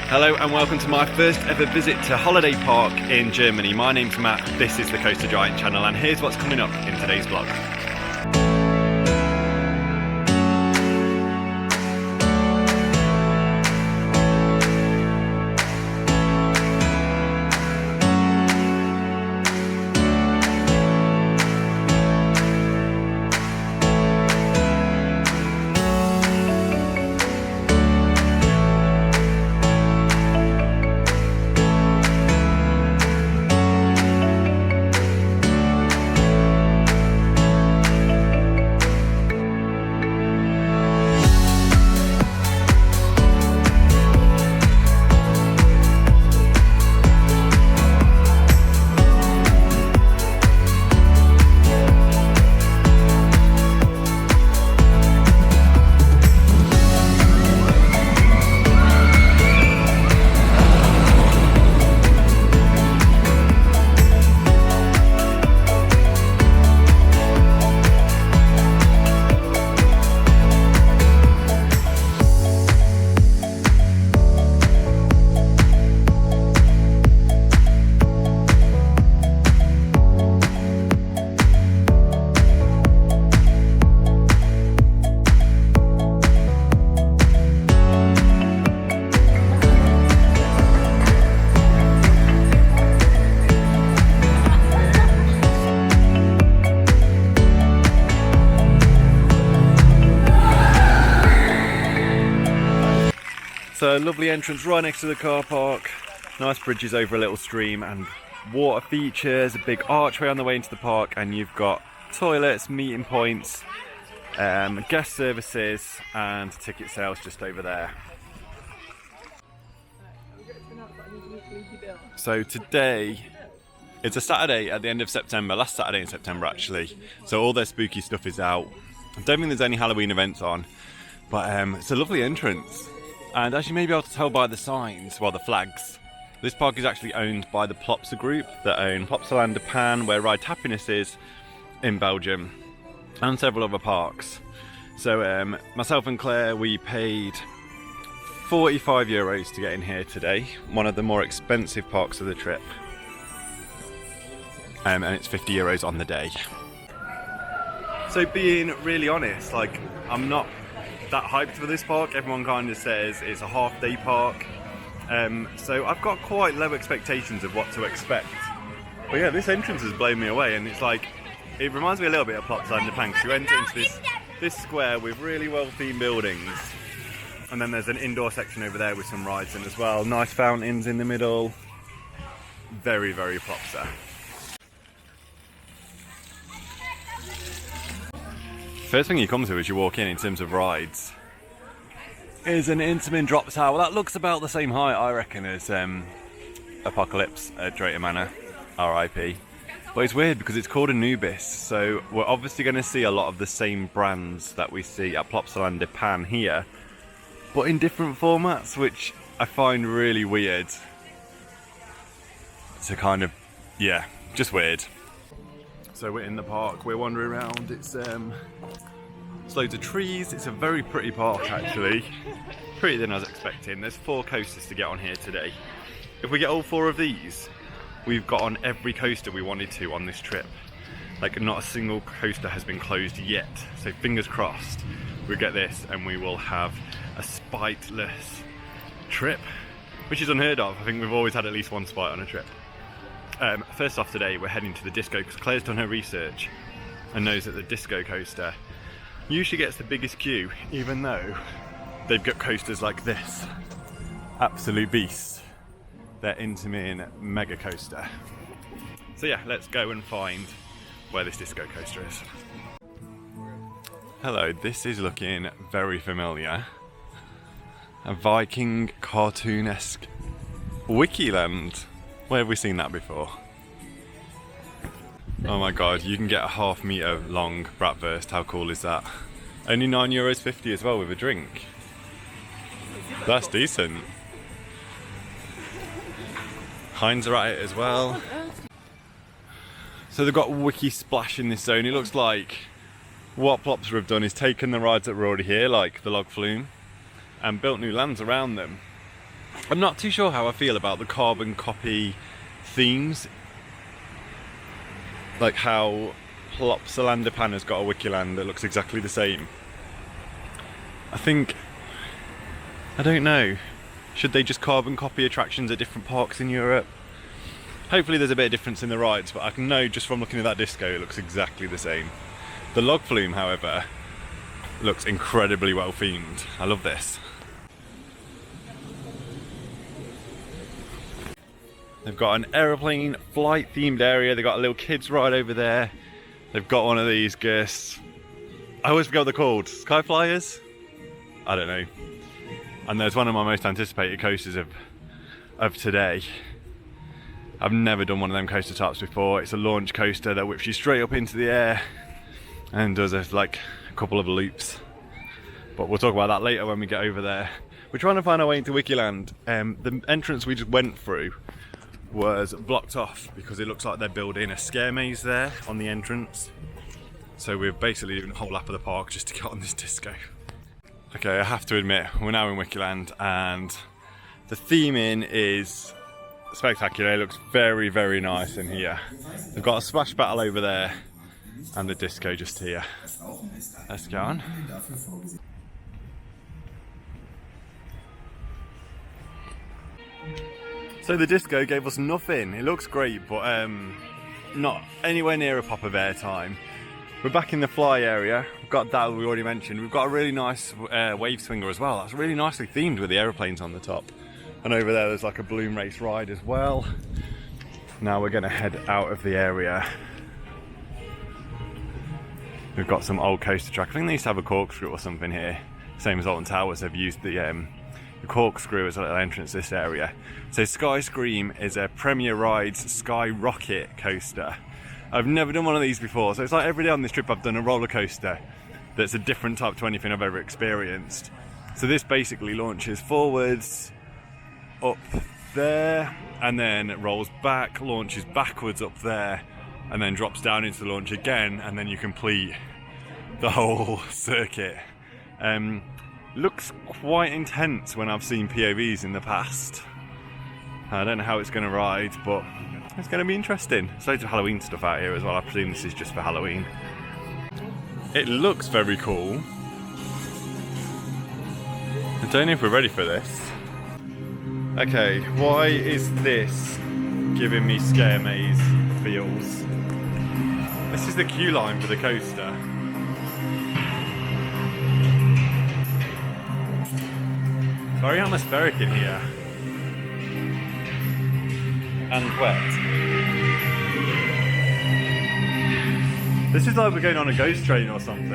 Hello and welcome to my first ever visit to holiday park in Germany. My name's Matt, this is the Coaster Giant channel, and here's what's coming up in today's vlog. So lovely entrance right next to the car park, nice bridges over a little stream and water features, a big archway on the way into the park, and you've got toilets, meeting points, guest services and ticket sales just over there. So today, it's a Saturday at the end of September, last Saturday in September actually, so all their spooky stuff is out. I don't think there's any Halloween events on, but it's a lovely entrance. And as you may be able to tell by the signs, well the flags, this park is actually owned by the Plosa group that own Plopsaland Japan, where Ride Happiness is, in Belgium, and several other parks. So myself and Claire, we paid €45 to get in here today, one of the more expensive parks of the trip. And it's €50 on the day. So being really honest, like I'm not that hyped for this park. Everyone kind of says it's a half-day park, so I've got quite low expectations of what to expect. But yeah, this entrance has blown me away, and it's like, it reminds me a little bit of Plopsaland Japan, because you enter into this square with really well-themed buildings, and then there's an indoor section over there with some rides in as well. Nice fountains in the middle. Very, very Plopsa. First thing you come to as you walk in terms of rides is an Intamin drop tower. That looks about the same height, I reckon, as Apocalypse at Drayton Manor, RIP. But it's weird because it's called Anubis, so we're obviously going to see a lot of the same brands that we see at Plopsaland Japan here, but in different formats, which I find really weird. So kind of, yeah, just weird. So we're in the park, we're wandering around, it's loads of trees, it's a very pretty park actually. Prettier than I was expecting. There's 4 coasters to get on here today. If we get all 4 of these, we've got on every coaster we wanted to on this trip. Like not a single coaster has been closed yet, so fingers crossed we get this and we will have a spiteless trip, which is unheard of. I think we've always had at least one spite on a trip. First off today, we're heading to the disco because Claire's done her research and knows that the disco coaster usually gets the biggest queue, even though they've got coasters like this. Absolute beast. Their Intamin mega coaster. So yeah, let's go and find where this disco coaster is. Hello, this is looking very familiar. A Viking cartoon-esque Wickie land. Where have we seen that before? Oh my god, you can get a ½ metre long bratwurst, how cool is that? Only €9.50 as well with a drink. That's decent. Heinz are at it as well. So they've got Wickie Splash in this zone. It looks like what Plopsa have done is taken the rides that were already here, like the log flume, and built new lands around them. I'm not too sure how I feel about the carbon copy themes. Like how Plopsaland has got a Wickyland that looks exactly the same. I don't know. Should they just carbon copy attractions at different parks in Europe? Hopefully there's a bit of difference in the rides, but I can know just from looking at that disco it looks exactly the same. The log flume, however, looks incredibly well themed. I love this. They've got an aeroplane flight themed area. They've got a little kids ride over there. They've got one of these guests. I always forget what they're called. Sky Flyers? I don't know. And there's one of my most anticipated coasters of today. I've never done one of them coaster types before. It's a launch coaster that whips you straight up into the air and does like a couple of loops. But we'll talk about that later when we get over there. We're trying to find our way into Wickyland. The entrance we just went through was blocked off because it looks like they're building a scare maze there on the entrance. So we're basically doing a whole lap of the park just to get on this disco. Okay, I have to admit, we're now in Wickyland and the theming is spectacular. It looks very, very nice in here. We've got a splash battle over there and the disco just here. Let's go on. So the disco gave us nothing. It looks great, but not anywhere near a pop of airtime. We're back in the fly area. We've got that we already mentioned. We've got a really nice wave swinger as well. That's really nicely themed with the aeroplanes on the top. And over there's like a balloon race ride as well. Now we're gonna head out of the area. We've got some old coaster track. I think they used to have a corkscrew or something here. Same as Alton Towers, they've used the corkscrew as an entrance to this area. So Skyscream is a Premier Rides Sky Rocket coaster. I've never done one of these before, so it's like every day on this trip I've done a roller coaster that's a different type to anything I've ever experienced. So this basically launches forwards, up there, and then it rolls back, launches backwards up there, and then drops down into the launch again, and then you complete the whole circuit. Looks quite intense when I've seen POVs in the past. I don't know how it's going to ride, but it's going to be interesting. There's loads of Halloween stuff out here as well. I presume this is just for Halloween. It looks very cool. I don't know if we're ready for this. Okay, why is this giving me scare maze feels? This is the queue line for the coaster. Very atmospheric in here. And wet. This is like we're going on a ghost train or something.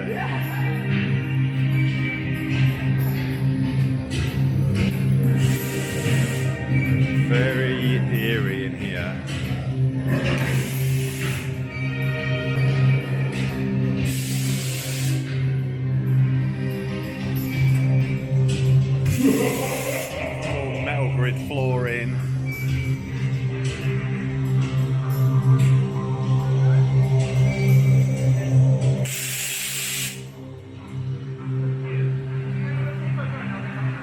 Very eerie in here. Oh, metal grid flooring.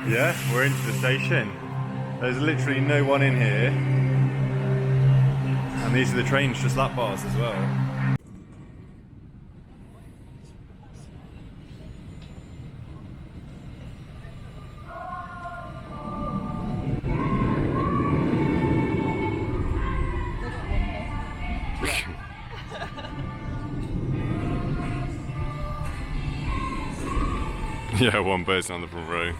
Yeah, we're into the station. There's literally no one in here. And these are the trains, just lap bars as well. Yeah, one person on the front row.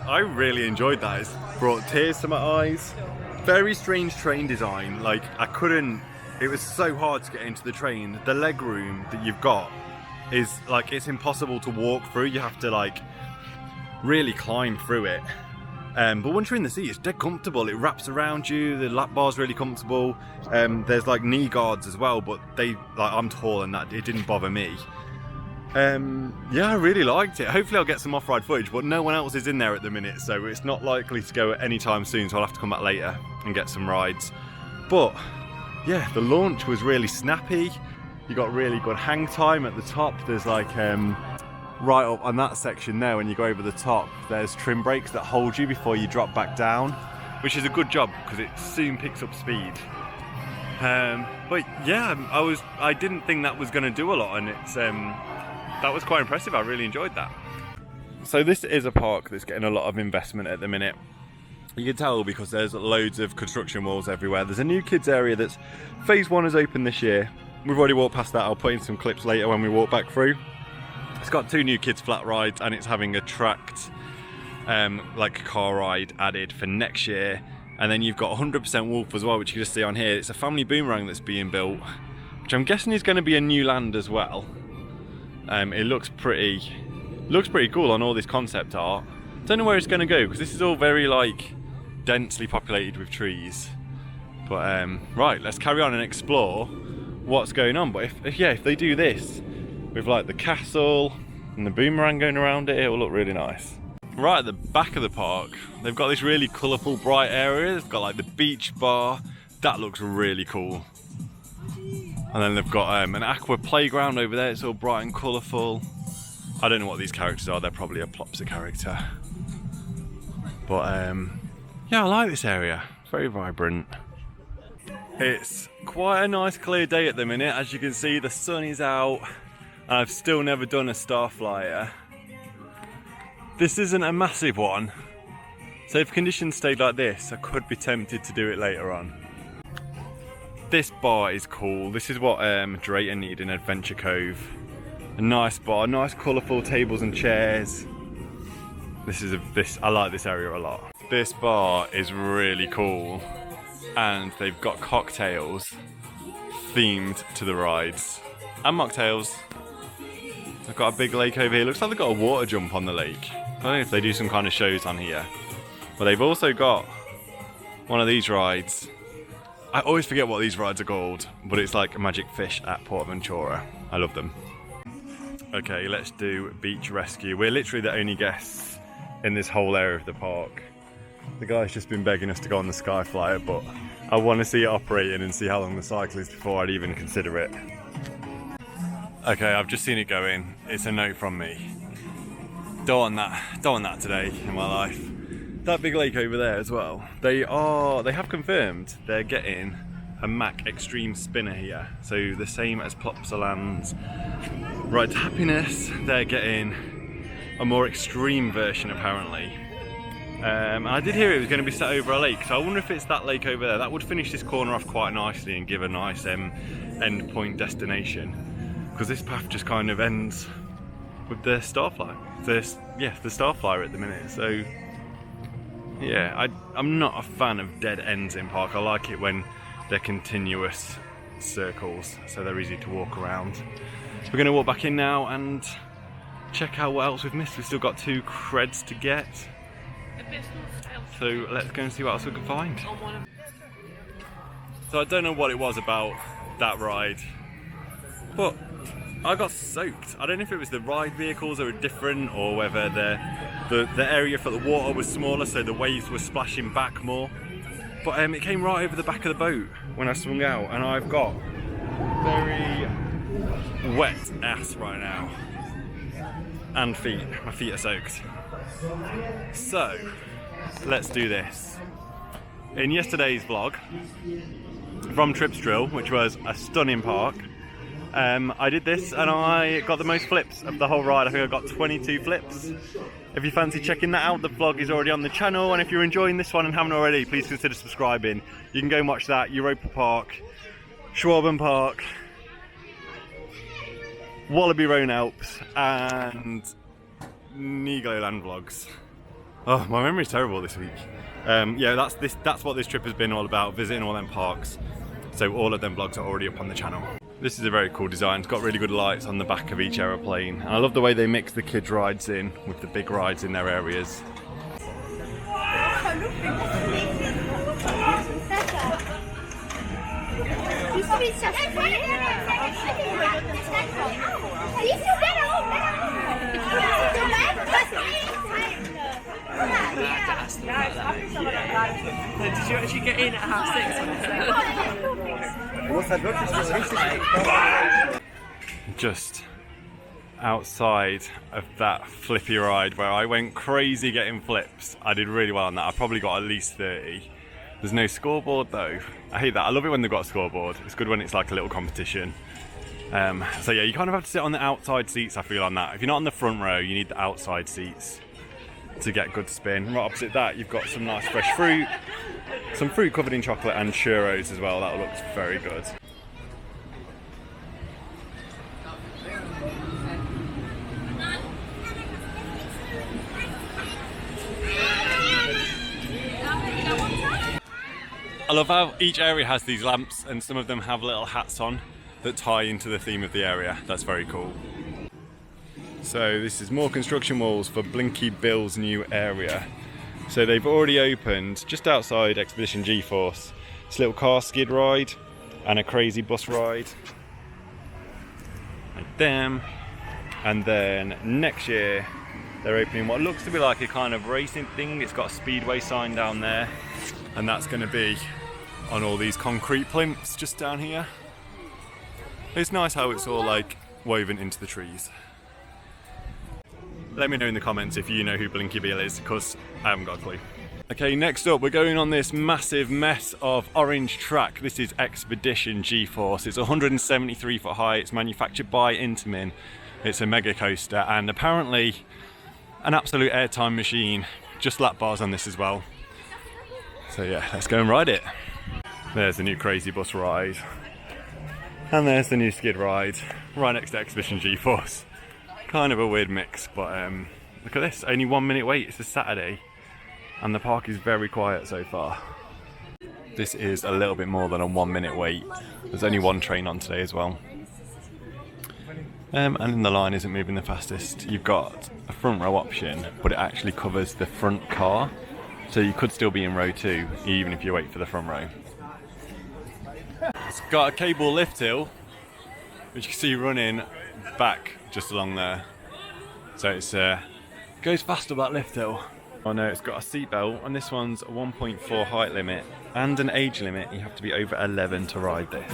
I really enjoyed that. It's brought tears to my eyes. Very strange train design. Like, it was so hard to get into the train. The leg room that you've got is like, it's impossible to walk through. You have to like really climb through it. But once you're in the seat, it's dead comfortable. It wraps around you. The lap bar's really comfortable. There's like knee guards as well, but I'm tall and that it didn't bother me. Yeah, I really liked it. Hopefully I'll get some off-ride footage, but no one else is in there at the minute, so it's not likely to go anytime soon, so I'll have to come back later and get some rides. But yeah, the launch was really snappy. You got really good hang time at the top. There's like right up on that section there, when you go over the top, there's trim brakes that hold you before you drop back down, which is a good job because it soon picks up speed. But yeah, I didn't think that was going to do a lot, and it's that was quite impressive. I really enjoyed that. So this is a park that's getting a lot of investment at the minute. You can tell because there's loads of construction walls everywhere. There's a new kids area that's phase 1 is open this year. We've already walked past that. I'll put in some clips later when we walk back through. It's got 2 new kids flat rides, and it's having a tracked like car ride added for next year. And then you've got 100% Wolf as well, which you can just see on here. It's a family boomerang that's being built, which I'm guessing is going to be a new land as well. It looks pretty cool on all this concept art. Don't know where it's going to go because this is all very like densely populated with trees. But right, let's carry on and explore what's going on. But if they do this with like the castle and the boomerang going around it, it will look really nice. Right at the back of the park, they've got this really colourful, bright area. They've got like the beach bar. That looks really cool. And then they've got an aqua playground over there. It's all bright and colourful. I don't know what these characters are. They're probably a Plopsa character. But yeah, I like this area. Very vibrant. It's quite a nice clear day at the minute. As you can see, the sun is out. And I've still never done a star flyer. This isn't a massive one, so if conditions stayed like this, I could be tempted to do it later on. This bar is cool. This is what Drayton needed in Adventure Cove. A nice bar, nice colourful tables and chairs. I like this area a lot. This bar is really cool, and they've got cocktails themed to the rides and mocktails. They've got a big lake over here. Looks like they've got a water jump on the lake. I don't know if they do some kind of shows on here. But they've also got one of these rides. I always forget what these rides are called, but it's like a magic fish at Portaventura. I love them. Okay, let's do beach rescue. We're literally the only guests in this whole area of the park. The guy's just been begging us to go on the Sky Flyer, but I want to see it operating and see how long the cycle is before I'd even consider it. Okay, I've just seen it go in. It's a note from me. Don't want that today in my life. That big lake over there as well. They have confirmed they're getting a Mack Extreme spinner here. So the same as Plopsaland's Ride to Happiness, they're getting a more extreme version apparently. I did hear it was going to be set over a lake, so I wonder if it's that lake over there. That would finish this corner off quite nicely and give a nice end point destination. Because this path just kind of ends with the Starflyer. The Starflyer at the minute. So yeah, I'm not a fan of dead ends in park. I like it when they're continuous circles, so they're easy to walk around. So we're going to walk back in now and check out what else we've missed. We've still got 2 creds to get. So let's go and see what else we can find. So I don't know what it was about that ride, but I got soaked. I don't know if it was the ride vehicles that were different or whether the area for the water was smaller, so the waves were splashing back more. But it came right over the back of the boat when I swung out, and I've got very wet ass right now. And feet. My feet are soaked. So, let's do this. In yesterday's vlog from Trips Drill, which was a stunning park, I did this and I got the most flips of the whole ride. I think I got 22 flips. If you fancy checking that out, the vlog is already on the channel, and if you're enjoying this one and haven't already, please consider subscribing. You can go and watch that. Europa Park, Schwaben Park, Wallaby Rhone Alps and Nigloland vlogs. Oh, my memory's terrible this week. Yeah, that's what this trip has been all about, visiting all them parks. So all of them vlogs are already up on the channel. This is a very cool design. It's got really good lights on the back of each aeroplane. And I love the way they mix the kids' rides in with the big rides in their areas. Did you actually get in at 6:30? Just outside of that flippy ride where I went crazy getting flips. I did really well on that. I probably got at least 30. There's no scoreboard though. I hate that. I love it when they've got a scoreboard. It's good when it's like a little competition. So yeah, you kind of have to sit on the outside seats, I feel, on that. If you're not on the front row, you need the outside seats to get good spin. Right opposite that, you've got some nice fresh fruit, some fruit covered in chocolate and churros as well. That looks very good. I love how each area has these lamps and some of them have little hats on that tie into the theme of the area. That's very cool. So this is more construction walls for Blinky Bill's new area. So they've already opened just outside Expedition GeForce this little car skid ride and a crazy bus ride. Like them. And then next year they're opening what looks to be like a kind of racing thing. It's got a speedway sign down there. And that's going to be on all these concrete plinths just down here. It's nice how it's all like woven into the trees. Let me know in the comments if you know who Blinky Bill is, because I haven't got a clue. Okay, next up we're going on this massive mess of orange track. This is Expedition GeForce. It's 173 foot high. It's manufactured by Intamin. It's a mega coaster and apparently an absolute airtime machine. Just lap bars on this as well. So yeah, let's go and ride it. There's the new crazy bus ride. And there's the new skid ride, right next to Expedition GeForce. Kind of a weird mix, but look at this, only 1 minute wait. It's a Saturday, and the park is very quiet so far. This is a little bit more than a 1 minute wait. There's only one train on today as well. And the line isn't moving the fastest. You've got a front row option, but it actually covers the front car. So you could still be in row 2, even if you wait for the front row. It's got a cable lift hill, which you can see running back just along there. So it's goes fast up that lift hill. Oh no, it's got a seatbelt, and this one's a 1.4 height limit and an age limit. You have to be over 11 to ride this.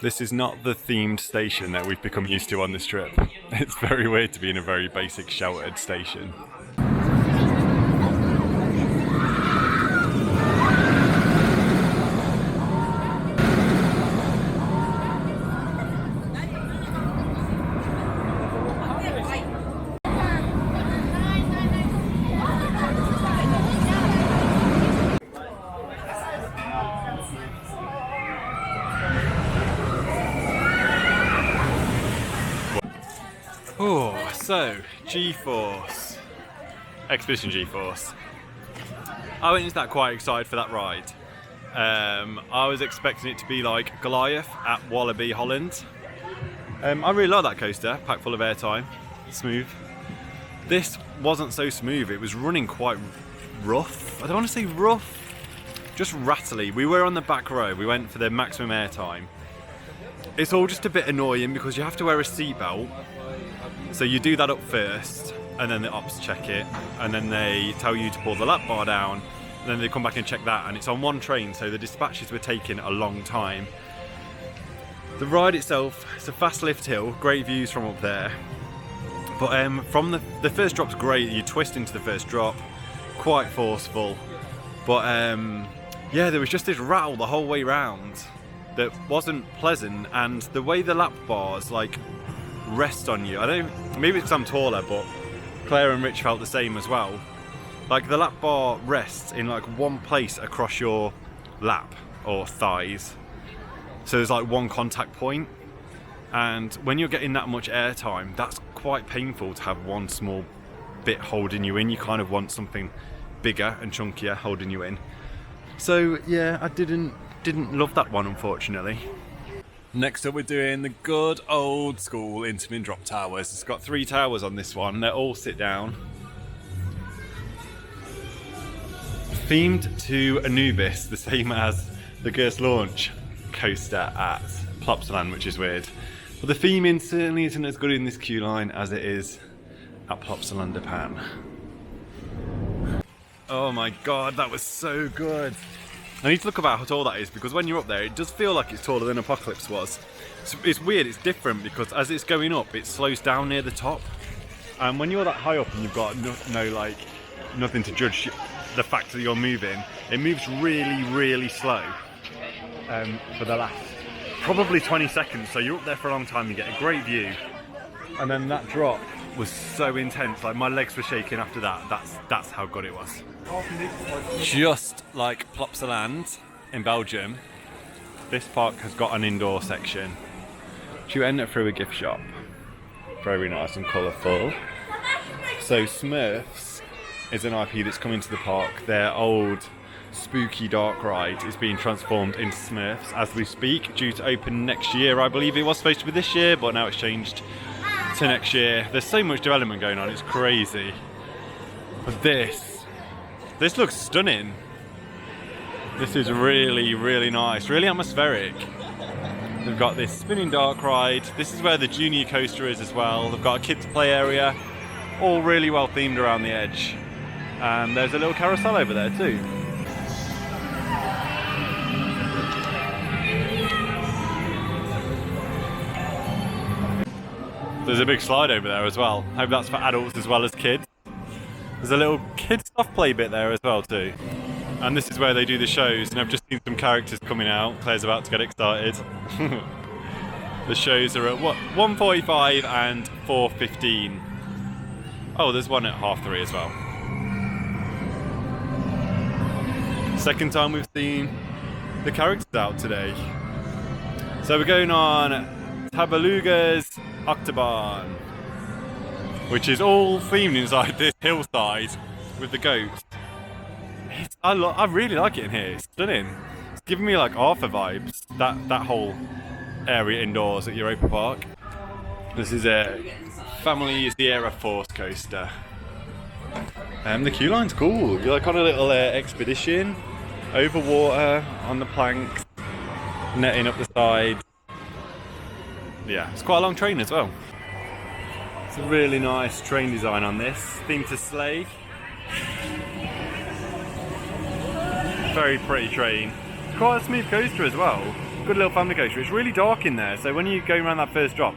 This is not the themed station that we've become used to on this trip. It's very weird to be in a very basic sheltered station. Oh, so GeForce, Expedition GeForce. I wasn't that quite excited for that ride. I was expecting it to be like Goliath at Wallaby Holland. I really like that coaster, packed full of airtime, smooth. This wasn't so smooth, it was running quite rough. I don't want to say rough, just rattly. We were on the back row, we went for the maximum airtime. It's all just a bit annoying because you have to wear a seatbelt. So you do that up first, and then the ops check it, and then they tell you to pull the lap bar down, and then they come back and check that, and it's on one train, so the dispatches were taking a long time. The ride itself, it's a fast lift hill, great views from up there. But from the first drop's great, you twist into the first drop, quite forceful. But yeah, there was just this rattle the whole way round that wasn't pleasant, and the way the lap bars like rest on you, I don't, maybe it's because I'm taller, but Claire and Rich felt the same as well. Like the lap bar rests in like one place across your lap or thighs. So there's like one contact point, and when you're getting that much airtime, that's quite painful to have one small bit holding you in. You kind of want something bigger and chunkier holding you in. So yeah, I didn't love that one, unfortunately. Next up we're doing the good old school Intamin drop towers. It's got 3 towers on this one, they're all sit down. Themed to Anubis, the same as the Girls Launch coaster at Plopsaland, which is weird. But the theming certainly isn't as good in this queue line as it is at Plopsaland Japan. Oh my god, that was so good. I need to look about how tall that is, because when you're up there, it does feel like it's taller than Apocalypse was. It's weird, it's different, because as it's going up, it slows down near the top. And when you're that high up and you've got nothing to judge the fact that you're moving, it moves really, really slow for the last probably 20 seconds. So you're up there for a long time, you get a great view. And then that drop was so intense, like my legs were shaking after that. That's how good it was. Just like Plopsaland in Belgium, this park has got an indoor section. You enter through a gift shop. Very nice and colourful. So Smurfs is an IP that's coming to the park. Their old spooky dark ride is being transformed into Smurfs as we speak, due to open next year. I believe it was supposed to be this year, but now it's changed to next year. There's so much development going on, it's crazy. But this looks stunning. This is really, really nice, really atmospheric. They've got this spinning dark ride. This is where the junior coaster is as well. They've got a kids play area, all really well themed around the edge. And there's a little carousel over there too. There's a big slide over there as well. Hope that's for adults as well as kids. There's a little kids soft play bit there as well too. And this is where they do the shows, and I've just seen some characters coming out. Claire's about to get excited. The shows are at what, 1:45 and 4:15. Oh, there's one at 3:30 as well. Second time we've seen the characters out today. So we're going on Tabaluga's Octobahn, which is all themed inside this hillside with the goats. I really like it in here, it's stunning. It's giving me like Arthur vibes, that whole area indoors at Europa Park. This is a Family Sierra Force coaster. The queue line's cool. You're like on a little expedition over water on the planks, netting up the side. Yeah, it's quite a long train as well. It's a really nice train design on this, themed to sleigh. Very pretty train. It's quite a smooth coaster as well. Good little family coaster. It's really dark in there, so when you're going around that first drop,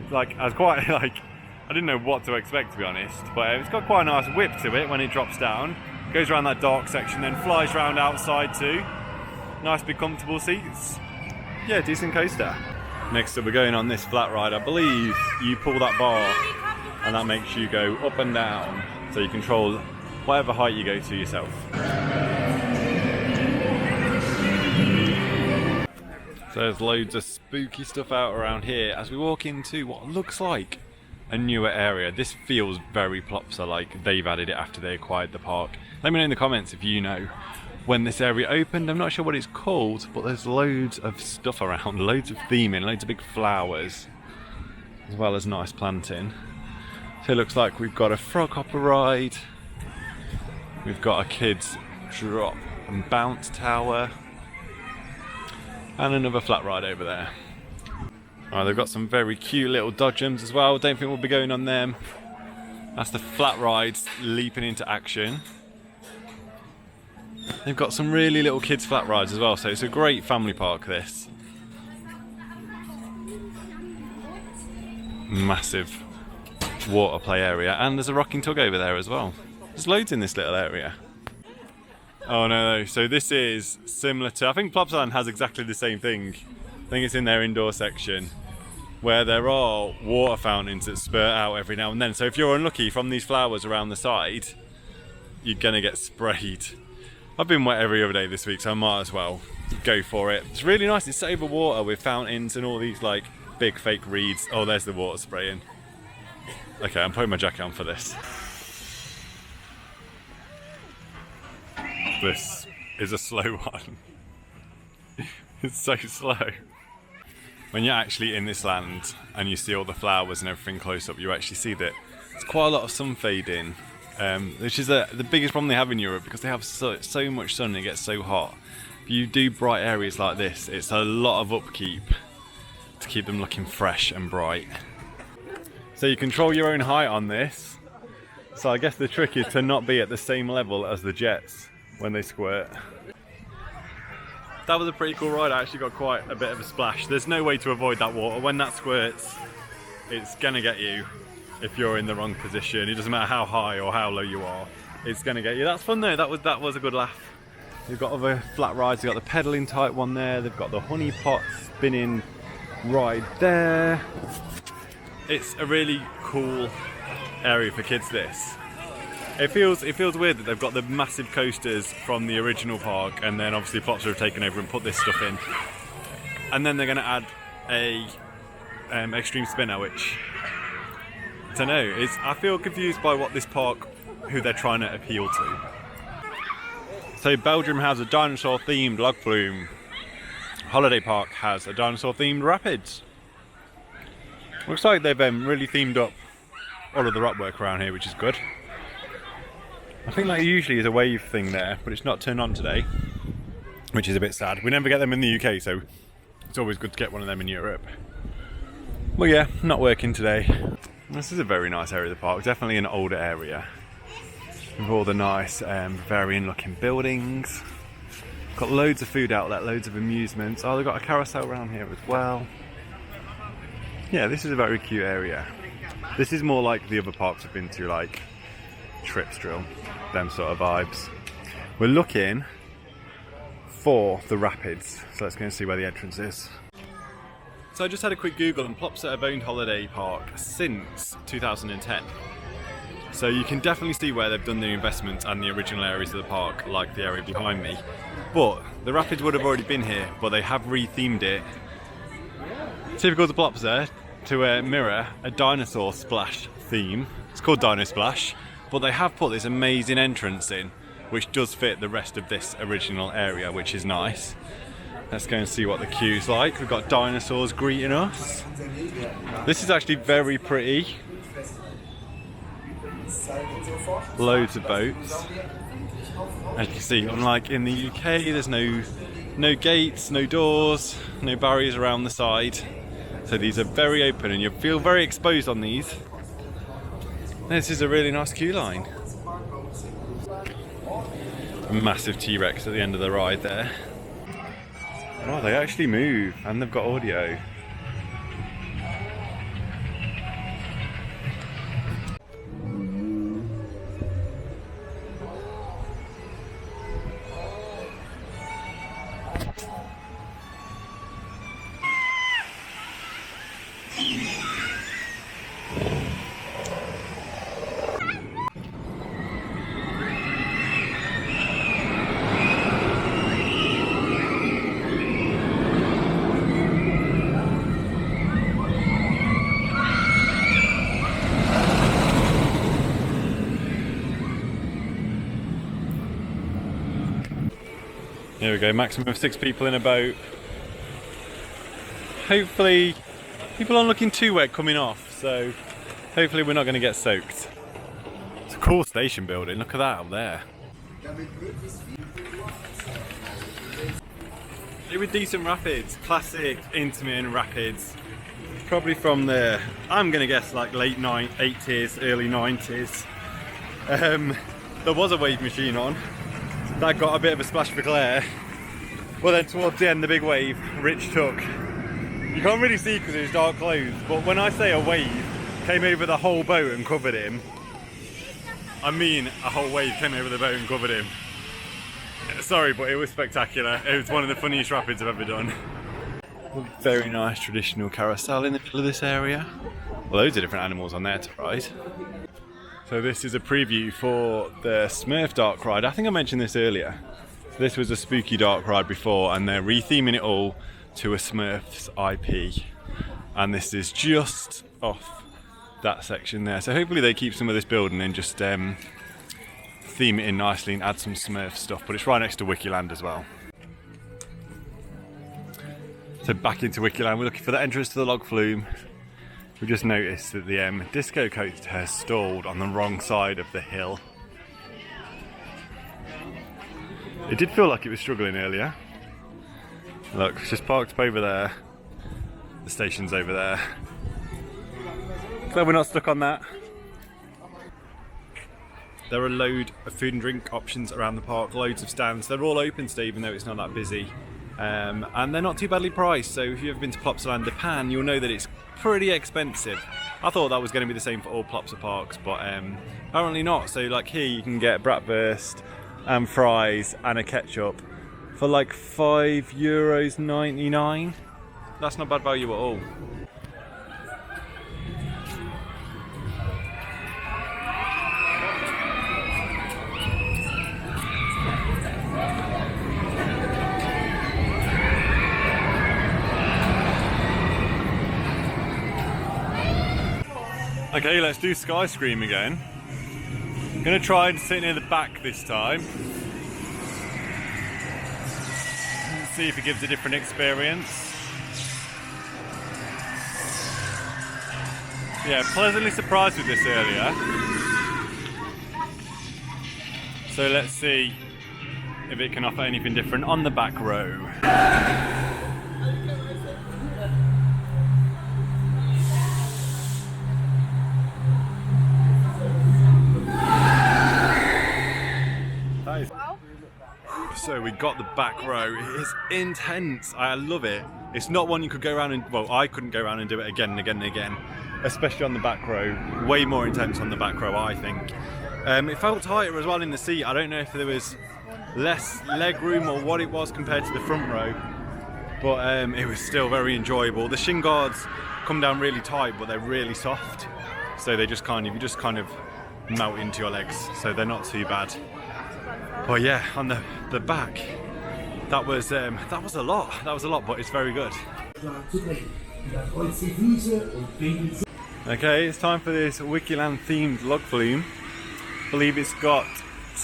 it's like, I was quite like, I didn't know what to expect to be honest, but it's got quite a nice whip to it when it drops down. Goes around that dark section, then flies round outside too. Nice big comfortable seats. Yeah, decent coaster. Next up we're going on this flat ride. I believe you pull that bar and that makes you go up and down, so you control whatever height you go to yourself. So there's loads of spooky stuff out around here as we walk into what looks like a newer area. This feels very Plopsa, like they've added it after they acquired the park. Let me know in the comments if you know when this area opened. I'm not sure what it's called, but there's loads of stuff around, loads of theming, loads of big flowers, as well as nice planting. So it looks like we've got a frog hopper ride, we've got a kids drop and bounce tower, and another flat ride over there. Oh, they've got some very cute little dodgems as well. Don't think we'll be going on them. That's the flat rides leaping into action. They've got some really little kids flat rides as well, so it's a great family park this. Massive water play area, and there's a rocking tug over there as well. There's loads in this little area. Oh no, so this is similar to, I think Plopsaland has exactly the same thing. I think it's in their indoor section, where there are water fountains that spurt out every now and then. So if you're unlucky from these flowers around the side, you're gonna get sprayed. I've been wet every other day this week, so I might as well go for it. It's really nice, it's over water with fountains and all these like big fake reeds. Oh, there's the water spraying. Okay, I'm putting my jacket on for this. This is a slow one. It's so slow. When you're actually in this land and you see all the flowers and everything close up, you actually see that there's quite a lot of sun fading, which is the biggest problem they have in Europe, because they have so much sun and it gets so hot. If you do bright areas like this, it's a lot of upkeep to keep them looking fresh and bright. So you control your own height on this. So I guess the trick is to not be at the same level as the jets when they squirt. That was a pretty cool ride. I actually got quite a bit of a splash. There's no way to avoid that water. When that squirts, it's gonna get you if you're in the wrong position. It doesn't matter how high or how low you are, it's gonna get you. That's fun though. That was a good laugh. They've got other flat rides. They've got the pedaling type one there. They've got the honey pot spinning ride there. It's a really cool area for kids, this. It feels weird that they've got the massive coasters from the original park, and then obviously Plopsa have taken over and put this stuff in. And then they're going to add a extreme spinner, which, I don't know, I feel confused by what this park, who they're trying to appeal to. So Belgium has a dinosaur themed log flume. Holiday Park has a dinosaur themed rapids. Looks like they've really themed up all of the rock work around here, which is good. I think that usually is a wave thing there, but it's not turned on today, which is a bit sad. We never get them in the UK, so it's always good to get one of them in Europe. Well, yeah, not working today. This is a very nice area of the park, definitely an older area. With all the nice Bavarian looking buildings. Got loads of food outlet, loads of amusements. Oh, they've got a carousel around here as well. Yeah, this is a very cute area. This is more like the other parks I've been to, like Tripsdrill, them sort of vibes. We're looking for the rapids, so let's go and see where the entrance is. So I just had a quick Google, and Plopsa have owned Holiday Park since 2010. So you can definitely see where they've done their investments and the original areas of the park, like the area behind me. But the rapids would have already been here, but they have re-themed it, typical to Plopsa, to mirror a dinosaur splash theme. It's called Dino Splash, but they have put this amazing entrance in, which does fit the rest of this original area, which is nice. Let's go and see what the queue's like. We've got dinosaurs greeting us. This is actually very pretty. Loads of boats. As you can see, unlike in the UK, there's no gates, no doors, no barriers around the side. So these are very open and you feel very exposed on these. This is a really nice queue line. A massive T-Rex at the end of the ride there. Oh, they actually move and they've got audio. Here we go, maximum of 6 people in a boat. Hopefully, people aren't looking too wet coming off, so hopefully we're not going to get soaked. It's a cool station building, look at that up there. Here with decent rapids, classic Intamin rapids. Probably from the, I'm going to guess like late 80s, early 90s. There was a wave machine on. That got a bit of a splash for Claire. Well then towards the end the big wave Rich took. You can't really see because it's dark clothes, but when I say a wave came over the whole boat and covered him, I mean a whole wave came over the boat and covered him. Sorry, but it was spectacular. It was one of the funniest rapids I've ever done. Very nice traditional carousel in the middle of this area. Loads of different animals on there to ride. So this is a preview for the Smurf dark ride. I think I mentioned this earlier. This was a spooky dark ride before and they're re-theming it all to a Smurfs IP. And this is just off that section there. So hopefully they keep some of this building and just theme it in nicely and add some Smurf stuff. But it's right next to Wickie Land as well. So back into Wickie Land, we're looking for the entrance to the log flume. We just noticed that the disco coaster has stalled on the wrong side of the hill. It did feel like it was struggling earlier. Look, it's just parked up over there. The station's over there. Glad we're not stuck on that. There are a load of food and drink options around the park, loads of stands. They're all open today even though it's not that busy. and they're not too badly priced. So if you've ever been to Plopsaland Japan, you'll know that it's pretty expensive. I thought that was going to be the same for all Plopsa parks, but apparently not. So like here you can get bratwurst and fries and a ketchup for like €5.99. That's not bad value at all. Okay, let's do Skyscream again. I'm gonna try and sit near the back this time. Let's see if it gives a different experience. Yeah, pleasantly surprised with this earlier. So let's see if it can offer anything different on the back row. So we got the back row. It is intense. I love it. It's not one you could go around and, well, I couldn't go around and do it again and again and again, especially on the back row. Way more intense on the back row, I think. It felt tighter as well in the seat. I don't know if there was less leg room or what it was compared to the front row, but it was still very enjoyable. The shin guards come down really tight, but they're really soft, so they just kind of, you just kind of melt into your legs, so they're not too bad. But yeah, on the back, that was a lot. That was a lot, but it's very good. Okay, it's time for this Wickyland themed log flume. I believe it's got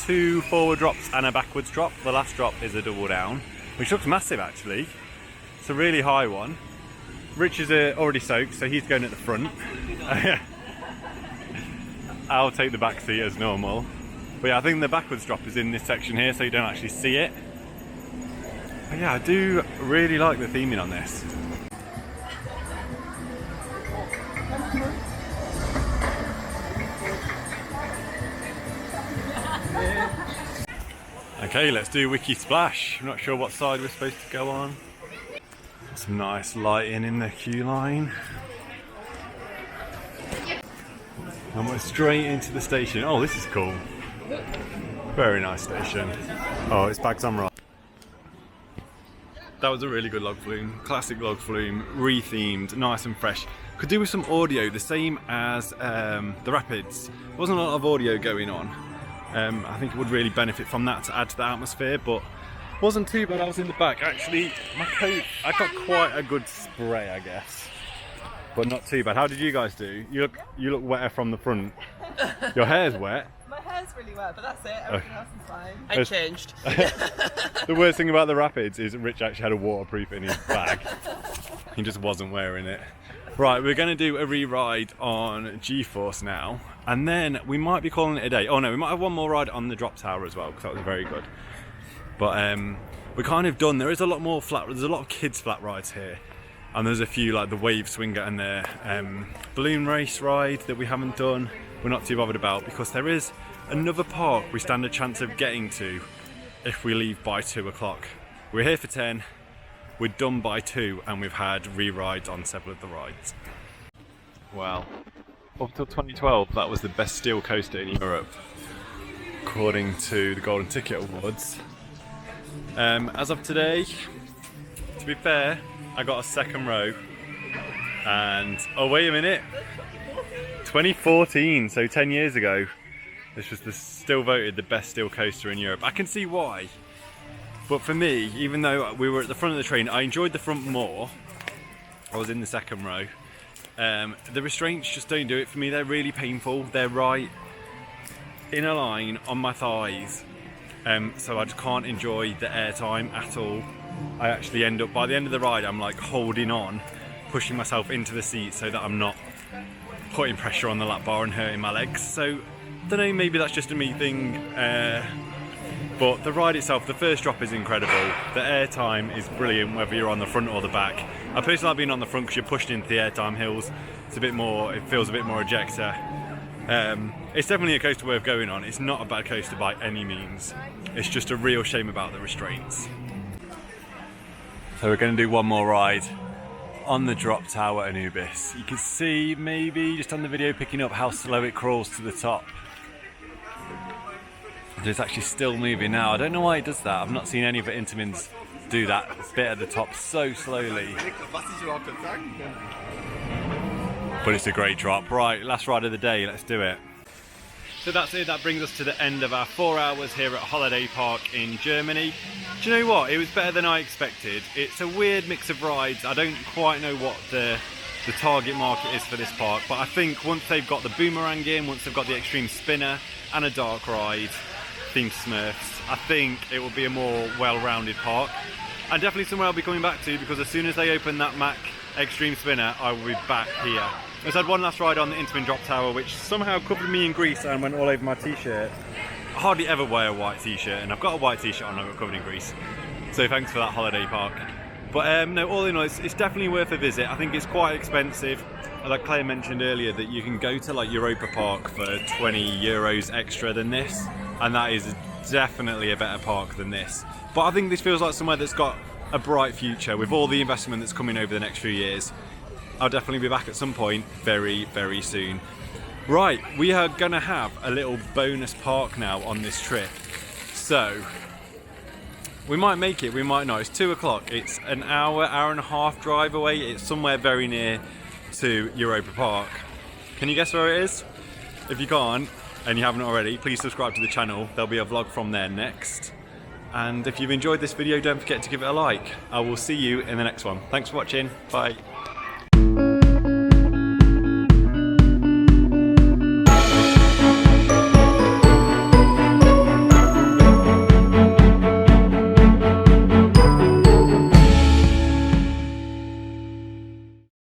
2 forward drops and a backwards drop. The last drop is a double down, which looks massive actually. It's a really high one. Rich is already soaked, so he's going at the front. I'll take the back seat as normal. But yeah, I think the backwards drop is in this section here, so you don't actually see it. But yeah, I do really like the theming on this. Okay, let's do Wickie Splash. I'm not sure what side we're supposed to go on. Some nice lighting in the queue line. And we're straight into the station. Oh, this is cool. Very nice station. Oh, it's bags on right. That was a really good log flume. Classic log flume, re-themed, nice and fresh. Could do with some audio, the same as the Rapids. There wasn't a lot of audio going on. I think it would really benefit from that to add to the atmosphere, but wasn't too bad. I was in the back. Actually, my coat, I got quite a good spray, I guess. But not too bad. How did you guys do? You look wetter from the front. Your hair's wet. My hair's really wet, but that's it. Everything else is fine. I changed. The worst thing about the Rapids is Rich actually had a waterproof in his bag. He just wasn't wearing it. Right, we're going to do a re-ride on GeForce now, and then we might be calling it a day. Oh no, we might have one more ride on the drop tower as well, because that was very good. But we're kind of done. There is a lot more there's a lot of kids flat rides here. And there's a few like the wave swinger and the balloon race ride that we haven't done. We're not too bothered about, because there is another park we stand a chance of getting to if we leave by 2 o'clock. We're here for 10, we're done by 2, and we've had re-rides on several of the rides. Well, up until 2012 that was the best steel coaster in Europe, according to the Golden Ticket Awards. As of today, to be fair, I got a second row, and oh wait a minute, 2014, so 10 years ago, this was still voted the best steel coaster in Europe. I can see why, but for me, even though we were at the front of the train, I enjoyed the front more. I was in the second row. The restraints just don't do it for me. They're really painful. They're right in a line on my thighs, so I just can't enjoy the airtime at all. I actually end up, by the end of the ride, I'm like holding on, pushing myself into the seat so that I'm not putting pressure on the lap bar and hurting my legs. So, I don't know, maybe that's just a me thing, but the ride itself, the first drop is incredible. The airtime is brilliant, whether you're on the front or the back. I personally like being on the front because you're pushed into the airtime hills. It's a bit more, it feels a bit more ejector. It's definitely a coaster worth going on. It's not a bad coaster by any means. It's just a real shame about the restraints. So we're going to do one more ride on the drop tower Anubis. You can see maybe just on the video picking up how slow it crawls to the top. It's actually still moving now. I don't know why it does that. I've not seen any of the Intamins do that bit at the top so slowly. But it's a great drop. Right, last ride of the day, let's do it. So that's it, that brings us to the end of our 4 hours here at Holiday Park in Germany. Do you know what? It was better than I expected. It's a weird mix of rides. I don't quite know what the target market is for this park, but I think once they've got the boomerang in, once they've got the extreme spinner and a dark ride, themed Smurfs, I think it will be a more well-rounded park. And definitely somewhere I'll be coming back to, because as soon as they open that Mac Extreme Spinner, I will be back here. I just had one last ride on the Intamin drop tower, which somehow covered me in grease and went all over my t-shirt. I hardly ever wear a white t-shirt, and I've got a white t-shirt on, I got covered in grease. So thanks for that, Holiday Park. But no, all in all, it's definitely worth a visit. I think it's quite expensive. Like Claire mentioned earlier, that you can go to like Europa Park for 20 euros extra than this, and that is definitely a better park than this. But I think this feels like somewhere that's got a bright future with all the investment that's coming over the next few years. I'll definitely be back at some point very, very soon. Right, we are gonna have a little bonus park now on this trip. So, we might make it, we might not. It's 2 o'clock. It's an hour and a half drive away. It's somewhere very near to Europa Park. Can you guess where it is? If you can't, and you haven't already, please subscribe to the channel. There'll be a vlog from there next. And if you've enjoyed this video, don't forget to give it a like. I will see you in the next one. Thanks for watching. Bye.